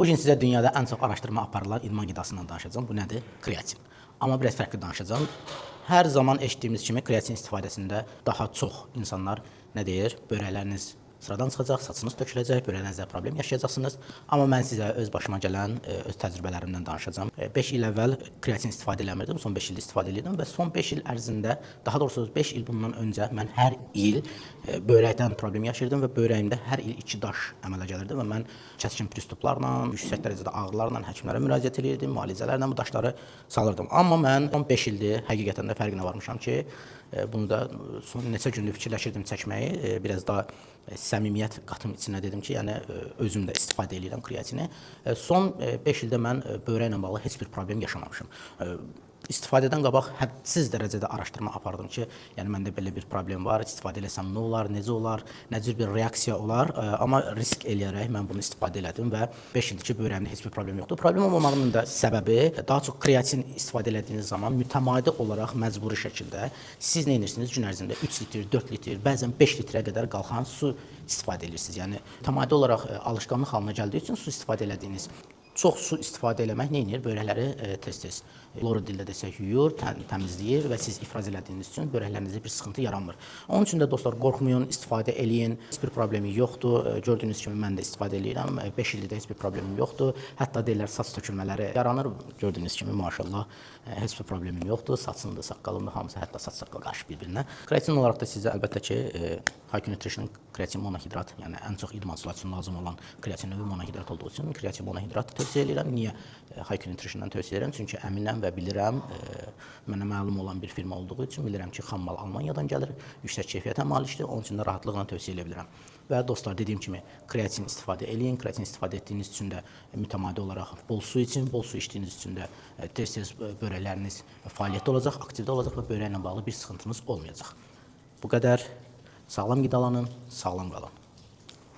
Bu gün sizə dünyada ən çox araşdırma aparılan idman qidasından danışacağım. Bu nədir? Kreatin. Amma biraz fərqli danışacağım. Hər zaman eşitdiyimiz kimi kreatin istifadəsində daha çox insanlar nə deyir? Böbrəkləriniz sıradan çıxacaq, saçınız töküləcək, böbrəyinizdə problem yaşayacaqsınız. Amma mən sizə öz başıma gələn, öz təcrübələrimdən danışacağam. 5 il əvvəl kreatin istifadə eləmirdim, son 5 ildə istifadə edirdim və son 5 il ərzində, daha doğrusu 5 il bundan öncə mən hər il böbrəkdən problem yaşayırdım və böbrəyimdə hər il 2 daş əmələ gəlirdi və mən kəskin pristuplarla, yüksək dərəcədə ağrılarla həkimlərə müraciət edirdim, müalicələrlə bu daşları salırdım. Amma mən son 5 ildir həqiqətən də fərqinə varmışam ki, bunu da son neçə gündür fikirləşirdim çəkməyi, biraz daha səmimiyyət qatım içinə dedim ki, yəni özüm də istifadə edirəm kreatini. Son 5 ildə mən böbrəklə bağlı heç bir problem yaşamamışam. İstifadədən qabaq hədsiz dərəcədə araşdırma apardım ki, yəni məndə belə bir problem var, istifadə eləsəm nə olar, necə olar, nə cür bir reaksiya olar, amma risk eləyərək mən bunu istifadə elədim və 5 ildir ki, böbrəyimdə heç bir problem yoxdur. Problem olmamağının da səbəbi daha çox kreatin istifadə etdiyiniz zaman mütəmadi olaraq məcburi şəkildə siz nə edirsiniz? Gün ərzində 3 litr, 4 litr, bəzən 5 litrə qədər qalxan su istifadə edirsiniz. Yəni mütəmadi olaraq alışqanlıq halına gəldiyi üçün su istifadə elədiyiniz çox su istifadə eləmək nə edir? Böbrəkləri tez-tez loro dildə desək yuyur, təmizləyir və siz ifraz elədiyiniz üçün böbrəklərinizdə bir sıxıntı yaranmır. Onun üçün də dostlar qorxmayın, istifadə eləyin. Heç bir problemi yoxdur. Gördüyünüz kimi mən də istifadə edirəm. 5 ildir heç bir problemim yoxdur. Hətta deyirlər saç tökülmələri yaranır. Gördüyünüz kimi maşallah heç bir problemim yoxdur. Saçımdır, saqqalımdır, hamısı hətta saç saqqal qarşı bir-birinə. Kreatin olaraq da sizə əlbəttə ki, High Nutrition kreatin monohidrat, yəni ən çox idmançılar üçün lazım olan kreatin növü monohidrat olduğu üçün kreatin monohidrat tövsiyə edirəm. Niyə High Nutrition-dan tövsiyə edirəm? Çünki əminəm və bilirəm, mənə məlum olan bir firma olduğu üçün bilirəm ki, xam mal Almaniyadan gəlir, yüksək keyfiyyətə malikdir, onun üçün də rahatlıqla tövsiyə edə bilirəm. Və dostlar, dediyim kimi, kreatin istifadə eləyin. Kreatin istifadə etdiyiniz üçün də mütəmadi olaraq bol su için, bol su içdiyiniz üçün də tez-tez böbrəkləriniz fəaliyyətdə olacaq, aktivdə olacaq və böbrəklə bağlı bir sıxıntınız olmayacaq. Bu qədər. Sağlam qidalanın, sağlam qalın.